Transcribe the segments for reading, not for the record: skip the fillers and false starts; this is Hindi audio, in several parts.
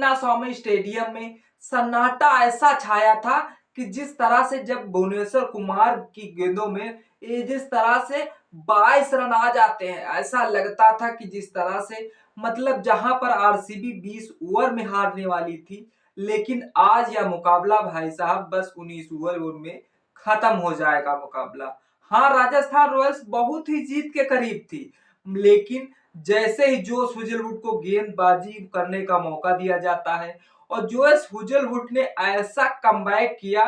चिन्ना स्वामी स्टेडियम में सन्नाटा ऐसा छाया था कि जिस तरह से जब भुवनेश्वर कुमार की गेंदों में ये जिस तरह से 22 रन आ जाते हैं, ऐसा लगता था कि जिस तरह से मतलब जहां पर आरसीबी 20 ओवर में हारने वाली थी, लेकिन आज यह मुकाबला भाई साहब बस 19 ओवर में खत्म हो जाएगा मुकाबला। हाँ, राजस्थान रॉयल्स बहुत ही जीत के करीब थी, लेकिन जैसे ही जोश हुजलवुड को गेंदबाजी करने का मौका दिया जाता है और जोश हुजलवुड ने ऐसा कमबैक किया,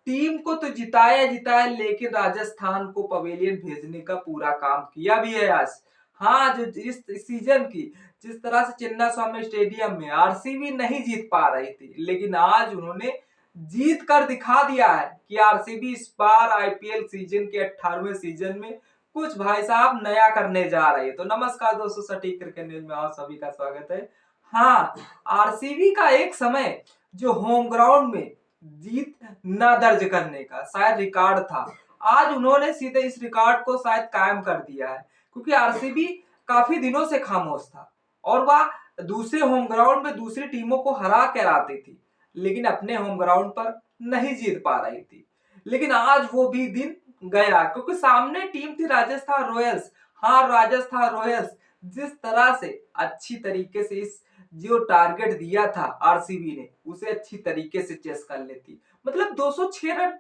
टीम को तो जिताया जिताया, लेकिन राजस्थान को पवेलियन भेजने का पूरा काम किया भी है आज। हाँ, जो इस सीजन की जिस तरह से चिन्नास्वामी स्टेडियम में आरसीबी नहीं जीत पा रही थी, लेकिन आज उन्होंने जीत कर दिखा दिया है कि आरसीबी इस बार आईपीएल सीजन के 18वें सीजन में कुछ भाई साहब नया करने जा रहे हैं। तो नमस्कार दोस्तों, सटीक क्रिकेट न्यूज में आप सभी का स्वागत है। हाँ, आरसीबी का एक समय जो होम ग्राउंड में जीत न दर्ज करने का शायद रिकॉर्ड था, आज उन्होंने सीधे इस रिकॉर्ड को शायद कायम कर दिया है, क्योंकि आरसीबी काफी दिनों से खामोश था और वह दूसरे होम ग्राउंड में दूसरी टीमों को हरा कर आती थी, लेकिन अपने होम ग्राउंड पर नहीं जीत पा रही थी। लेकिन आज वो भी दिन गया, क्योंकि सामने टीम थी राजस्थान रॉयल्स। हाँ, राजस्थान रॉयल्स जिस तरह से अच्छी तरीके से इस जो टारगेट दिया था आरसीबी ने, उसे अच्छी तरीके से चेस कर लेती। मतलब 206 रन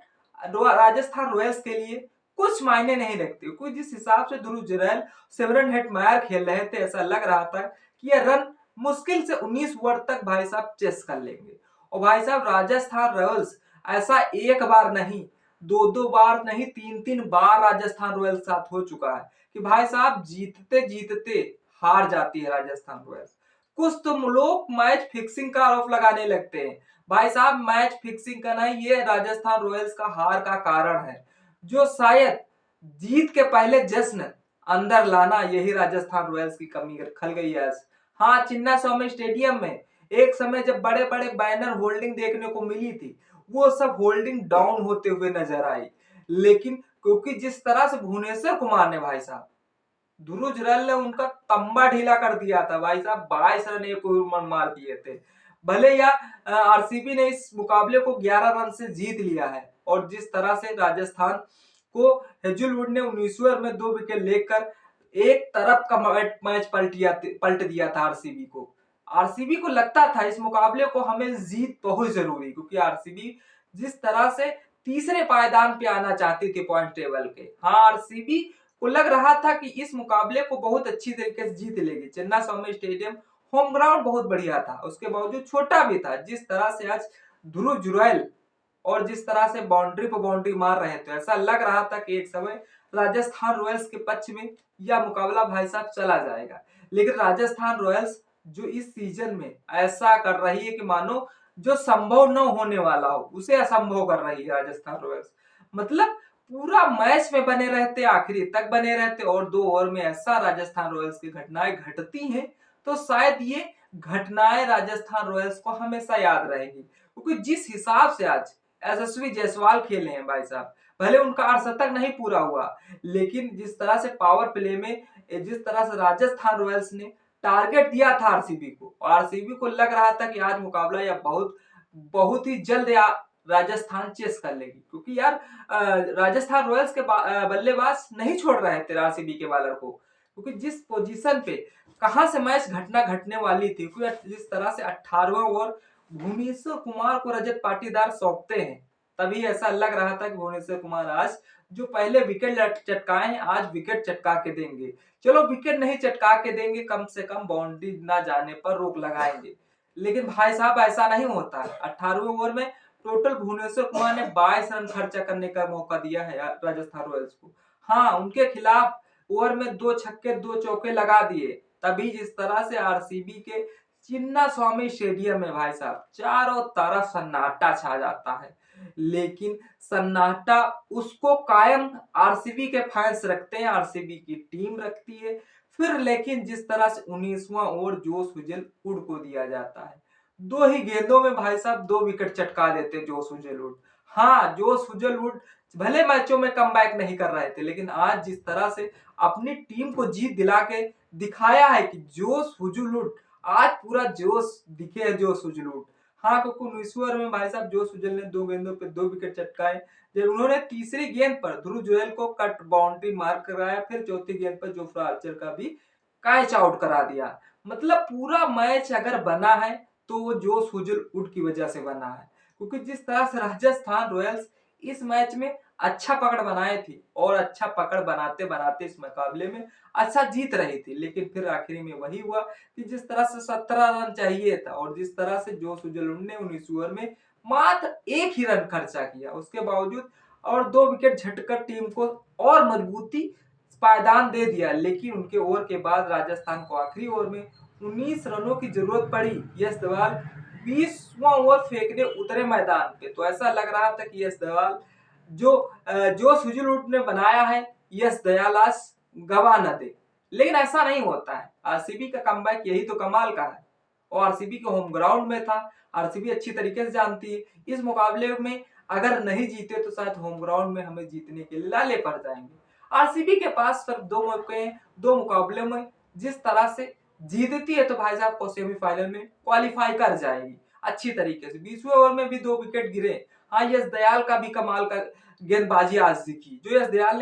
राजस्थान रॉयल्स के लिए कुछ मायने नहीं रखते, क्योंकि जिस हिसाब से ध्रुव जुरैल सेवरन हेटमायर खेल रहे थे, ऐसा लग रहा था कि यह रन मुश्किल से 19 ओवर तक भाई साहब चेस कर लेंगे। और भाई साहब राजस्थान रॉयल्स ऐसा एक बार नहीं, दो दो बार नहीं, तीन तीन बार राजस्थान रॉयल्स साथ हो चुका है कि भाई साहब जीतते जीतते हार जाती है राजस्थान रॉयल्स। कुछ तो लोग मैच फिक्सिंग का आरोप लगाने लगते हैं, भाई साहब मैच फिक्सिंग का नहीं, ये राजस्थान रॉयल्स का हार का कारण है, जो शायद जीत के पहले जश्न अंदर लाना, यही राजस्थान रॉयल्स की कमी खल गई है। हाँ, चिन्ना स्वामी स्टेडियम में एक समय जब बड़े बड़े बैनर होल्डिंग देखने को मिली थी, वो सब होल्डिंग डाउन होते हुए नजर आई, लेकिन क्योंकि जिस तरह से भुवनेश्वर कुमार ने भाई साहब, ध्रुव जुरैल ने उनका तंबा ढीला कर दिया था भाई साहब, 22 रन एक ओवर में मार दिए थे। भले या आरसीबी ने इस मुकाबले को 11 रन से जीत लिया है, और जिस तरह से राजस्थान को हेजलवुड ने 19 ओवर में 2 विकेट लेकर एक तरफ का मैच पलट दिया था आरसीबी को। आरसीबी को लगता था इस मुकाबले को हमें जीत बहुत जरूरी, क्योंकि आरसीबी जिस तरह से तीसरे पायदान पे आना चाहती थी पॉइंट टेबल के। हाँ, आरसीबी को लग रहा था कि इस मुकाबले को बहुत अच्छी तरीके से जीत लेगी। चिन्ना स्वामी स्टेडियम होम ग्राउंड बहुत बढ़िया था, उसके बावजूद छोटा भी था। जिस तरह से आज ध्रुव जुरैल और जिस तरह से बाउंड्री पर बाउंड्री मार रहे थे, ऐसा लग रहा था कि एक समय राजस्थान रॉयल्स के पक्ष में यह मुकाबला भाई साहब चला जाएगा। लेकिन राजस्थान रॉयल्स जो इस सीजन में ऐसा कर रही है कि मानो जो संभव न होने वाला हो उसे असंभव कर रही है राजस्थान रॉयल्स। मतलब पूरा मैच में बने रहते, आखिरी तक बने रहते, और 2 ओवर में ऐसा राजस्थान रॉयल्स की घटनाएं घटती हैं, तो शायद ये घटनाएं राजस्थान रॉयल्स को हमेशा याद रहेगी। क्योंकि जिस हिसाब से आज यशस्वी जायसवाल खेले हैं भाई साहब, भले उनका अर्धशतक नहीं पूरा हुआ, लेकिन जिस तरह से पावर प्ले में जिस तरह से राजस्थान रॉयल्स ने टारगेट दिया था आरसीबी को, और आरसीबी को लग रहा था कि आज मुकाबला या बहुत बहुत ही जल्द या राजस्थान चेस कर लेगी, क्योंकि यार राजस्थान रॉयल्स के बल्लेबाज नहीं छोड़ रहे थे आरसीबी के बॉलर को, क्योंकि जिस पोजीशन पे कहां से मैच घटना घटने वाली थी, क्योंकि जिस तरह से 18वां ओवर भुवनेश्वर कुमार को रजत पाटीदार सौंपते हैं, तभी ऐसा लग रहा था कि भुवनेश्वर कुमार आज जो पहले विकेट चटकाए हैं, आज विकेट चटका के देंगे। चलो विकेट नहीं चटका के देंगे, कम से कम बाउंड्री ना जाने पर रोक लगाएंगे। लेकिन भाई साहब ऐसा नहीं होता है। 18वें ओवर में टोटल भुवनेश्वर कुमार ने 22 रन खर्चा करने का मौका दिया है राजस्थान रॉयल्स को। हाँ, उनके खिलाफ ओवर में 2 छक्के 2 चौके लगा दिए, तभी जिस तरह से आरसीबी के चिन्ना स्वामी स्टेडियम में भाई साहब चारों तरफ सन्नाटा छा जाता है। लेकिन सन्नाटा उसको कायम आरसीबी के फैंस रखते हैं, आरसीबी की टीम रखती है। फिर लेकिन जिस तरह से 19वां ओवर जोश हुजलवुड को दिया जाता है, 2 ही गेंदों में भाई साहब 2 विकेट चटका देते जोश हुजलवुड। हाँ, जोश हुजलवुड भले मैचों में कमबैक नहीं कर रहे थे, लेकिन आज जिस तरह से अपनी टीम को जीत दिला के दिखाया है कि जोश हुजलवुड आज पूरा जोश दिखे है, जोश उजलूट। हाँ, क्योंकि 19वें ओवर में भाई साहब जोश उजल ने 2 गेंदों पे 2 विकेट चटकाए। जब उन्होंने तीसरी गेंद पर ध्रुव जुरैल को कट बाउंड्री मार कराया, फिर चौथी गेंद पर जोफ्रा आर्चर का भी कैच आउट करा दिया। मतलब पूरा मैच अगर बना है तो वो जोश उजलवुड की वजह से बना है, क्योंकि जिस तरह से राजस्थान रॉयल्स इस मैच में अच्छा पकड़ बनाए थी और अच्छा पकड़ बनाते बनाते इस मुकाबले में अच्छा जीत रही थी, लेकिन फिर आखिरी में वही हुआ कि जिस तरह से 17 रन चाहिए था और जिस तरह से जोश उजलवुड ने 19 ओवर में मात्र 1 ही रन खर्चा किया, उसके बावजूद और 2 विकेट झटकर टीम को और मजबूती पायदान दे दिया। लेकिन उनके ओवर के बाद राजस्थान को आखिरी ओवर में 19 रनों की जरूरत पड़ी। यश दयाल 20वां ओवर फेंकने उतरे मैदान पे, तो ऐसा लग रहा था कि यश दयाल जो सुजुलूट ने बनाया है यश दयाल आज गवा न दे, लेकिन ऐसा नहीं होता है। आरसीबी का कमबैक यही तो कमाल का है, और आरसीबी के होम ग्राउंड में था। आरसीबी अच्छी तरीके से जानती है इस मुकाबले में अगर नहीं जीते तो शायद होम ग्राउंड में हमें जीतने के लिए लाले पड़ जाएंगे। आरसीबी के पास सिर्फ 2 मौके हैं 2 मुकाबले में, जिस तरह से जीतती है तो भाई साहब को सेमीफाइनल में क्वालिफाई कर जाएगी अच्छी तरीके से। 20वें ओवर में भी 2 विकेट गिरे। हाँ, यश दयाल का भी कमाल का गेंदबाजी आज दिखी, जो यश दयाल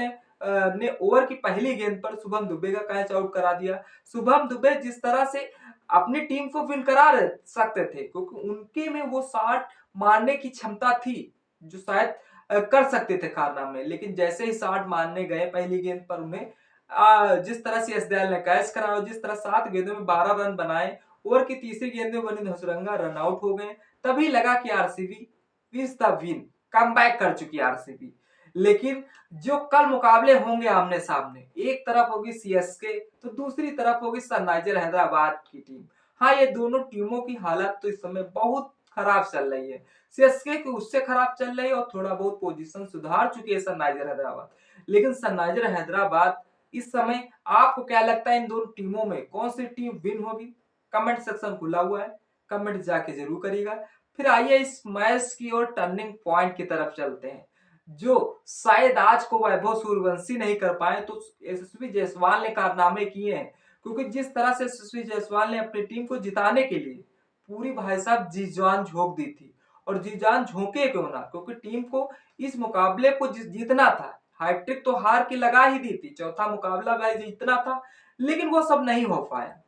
ने ओवर की पहली गेंद पर शुभम दुबे का कैच आउट करा दिया। शुभम दुबे जिस तरह से अपनी टीम को विन करा सकते थे, क्योंकि उनके में वो 60 मारने की क्षमता थी जो शायद कर सकते थे कारनामे, लेकिन जैसे ही 60 मारने गए पहली गेंद पर उन्हें जिस तरह से यश दयाल ने कैच करा और जिस तरह 7 गेंदों में 12 रन बनाए, ओवर की तीसरी गेंद में वनिंद हसरंगा रन आउट हो गए, तभी लगा कि RCB is the win, comeback कर चुकी है आरसीबी। लेकिन जो कल मुकाबले होंगे आमने सामने, एक तरफ होगी सीएसके तो दूसरी तरफ होगी सनराइजर हैदराबाद की टीम। हाँ, ये दोनों टीमों की हालत तो इस समय बहुत खराब चल रही है। सीएसके की उससे खराब चल रही है और थोड़ा बहुत पोजीशन सुधार चुकी है सनराइजर हैदराबाद, लेकिन सनराइजर हैदराबाद इस समय आपको क्या लगता है इन दोनों टीमों में कौन सी टीम विन होगी? कमेंट सेक्शन खुला हुआ है, कमेंट जाके जरूर करिएगा। फिर आइए इस मैच की और टर्निंग पॉइंट की तरफ चलते हैं, जो शायद आज को वैभव सूर्यवंशी नहीं कर पाए तो यशस्वी जायसवाल ने कारनामे किए हैं, क्योंकि जिस तरह से यशस्वी जायसवाल ने अपनी टीम को जिताने के लिए पूरी भाई साहब जी जान झोंक दी थी। और जी जान झोंके क्यों ना, क्योंकि टीम को इस मुकाबले को जीतना था। हैट्रिक तो हार के लगा ही दी थी, चौथा मुकाबला भाई जीतना था, लेकिन वो सब नहीं हो पाया,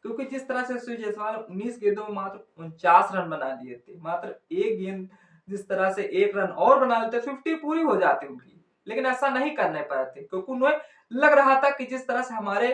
क्योंकि जिस तरह से यशस्वी जायसवाल 19 गेंदों में मात्र 49 रन बना दिए थे। मात्र एक गेंद जिस तरह से 1 रन और बना लेते 50 पूरी हो जाती उनकी, लेकिन ऐसा नहीं करने पाए थे, क्योंकि उन्हें लग रहा था कि जिस तरह से हमारे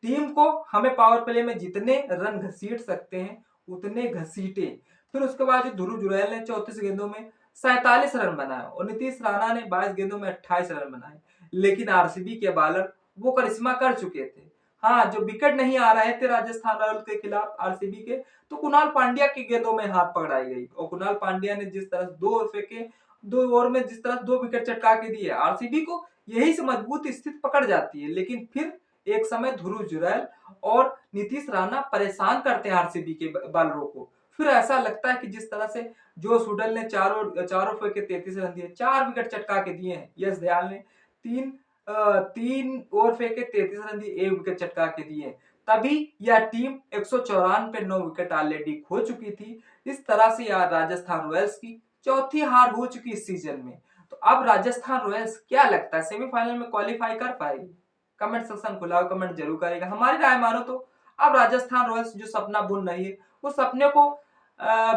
टीम को हमें पावर प्ले में जितने रन घसीट सकते हैं उतने घसीटे। फिर उसके बाद ध्रुव जुरैल ने 34 गेंदों में 47 रन बनाए और नीतीश राणा ने 22 गेंदों में 28 रन बनाए, लेकिन आरसीबी के बॉलर वो करिश्मा कर चुके थे। हाँ, जो विकेट नहीं आ रहे थे राजस्थान रॉयल्स के खिलाफ आरसीबी के, तो कुणाल पांड्या की गेंदों में हाथ पकड़ाई गई और कुणाल पांड्या ने जिस तरह 2 ओवर फेंके, 2 ओवर में जिस तरह 2 विकेट चटका के दिए, आरसीबी को यही से मजबूत स्थिति पकड़ जाती है। लेकिन फिर एक समय ध्रुव जुरैल और नीतीश राणा परेशान करते हैं आरसीबी के बॉलरों को। फिर ऐसा लगता है कि जिस तरह से जोश हुडल ने चारों फेंके 33 रन दिए, 4 विकेट चटका के दिए हैं। यश दयाल ने 3 ओवर फेंके 33 रन दिए, 1 विकेट चटका के दिए, तभी यह टीम 194 पे 9 विकेट ऑलरेडी खो चुकी थी। इस तरह से यार राजस्थान रॉयल्स की चौथी हार हो चुकी इस सीजन में। तो अब राजस्थान रॉयल्स क्या लगता है सेमीफाइनल में क्वालिफाई कर पाएगी? कमेंट सेक्शन खुला हो, कमेंट जरूर करेगा। हमारी राय मानो तो अब राजस्थान रॉयल्स जो सपना बुन रही है वो सपने को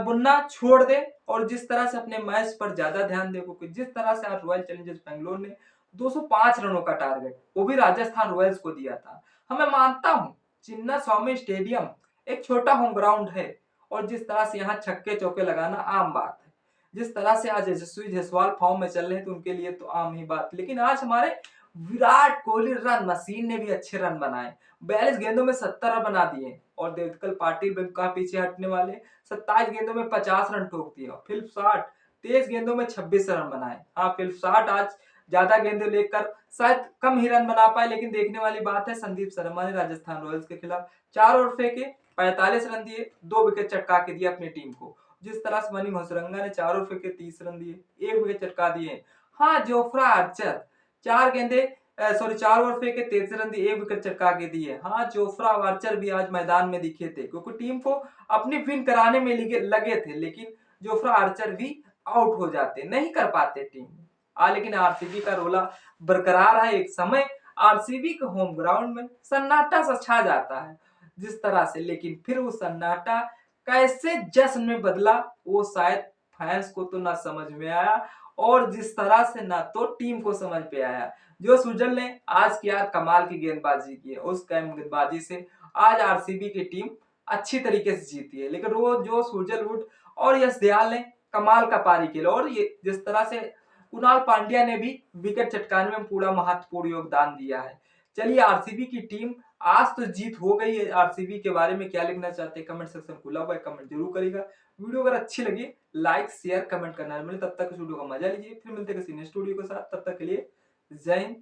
बुनना छोड़ दे और जिस तरह से अपने मैच पर ज्यादा ध्यान दे, क्योंकि जिस तरह से आज रॉयल चैलेंजर्स बेंगलोर ने 205 रनों का टारगेट वो भी राजस्थान रॉयल्स को दिया था। मैं मानता हूं चिन्ना स्वामी स्टेडियम एक छोटा होम ग्राउंड है और जिस तरह से यहाँ छक्के चौके लगाना आम बात है। जिस तरह से आज यशस्वी जायसवाल फॉर्म में चल रहे हैं तो उनके लिए तो आम ही बात, लेकिन आज हमारे विराट कोहली रन मशीन ने भी अच्छे रन बनाए। 42 गेंदों में 70 रन बना दिए और देवदत्त पाटिल भी कहा पीछे हटने वाले 27 गेंदों में 50 रन ठोक दिए। फिल्प 60 23 गेंदों में 26 रन बनाए। हाँ, फिल्प 60 आज ज्यादा गेंदें लेकर शायद कम ही रन बना पाए, लेकिन देखने वाली बात है संदीप शर्मा ने राजस्थान रॉयल्स के खिलाफ 4 ओवर फेंके 45 रन दिए, 2 विकेट चटका के दिए अपनी टीम को। जिस तरह से मनी हसरंगा ने 4 ओवर फेंके 30 रन दिए, 1 विकेट चटका दिए। हाँ, जोफ्रा आर्चर 4 गेंदे सॉरी 4 ओवर फेंके, 33 रन दिए, 1 विकेट चटका के दिए। हाँ, जोफ्रा आर्चर भी आज मैदान में दिखे थे क्योंकि टीम को अपनी विन कराने में लगे थे, लेकिन जोफ्रा आर्चर भी आउट हो जाते, नहीं कर पाते टीम। लेकिन आरसीबी का रोला बरकरार है। एक समय आरसीबी के होम ग्राउंड में सन्नाटा सा छा जाता है जिस तरह से, लेकिन फिर वो सन्नाटा कैसे जश्न में बदला वो शायद फैंस को तो ना समझ में आया, और जिस तरह से ना तो टीम को समझ पे आया। जो सुजल ने आज की यार कमाल की गेंदबाजी की है, उस गेंदबाजी से आज आरसीबी की टीम अच्छी तरीके से जीती है। लेकिन वो जो सुजलवुड और यश दयाल ने कमाल का पारी खेला, और ये जिस तरह से कुणाल पांड्या ने भी विकेट चटकाने में पूरा महत्वपूर्ण योगदान दिया है। चलिए, आरसीबी की टीम आज तो जीत हो गई है। आरसीबी के बारे में क्या लिखना चाहते हैं कमेंट सेक्शन खुला हुआ है, कमेंट जरूर करिएगा। वीडियो अगर अच्छी लगी लाइक शेयर कमेंट करना है। तब तक इस वीडियो का मजा लीजिए, फिर मिलते हैं किसी नेक्स्ट वीडियो के साथ। तब तक के लिए जय हिंद।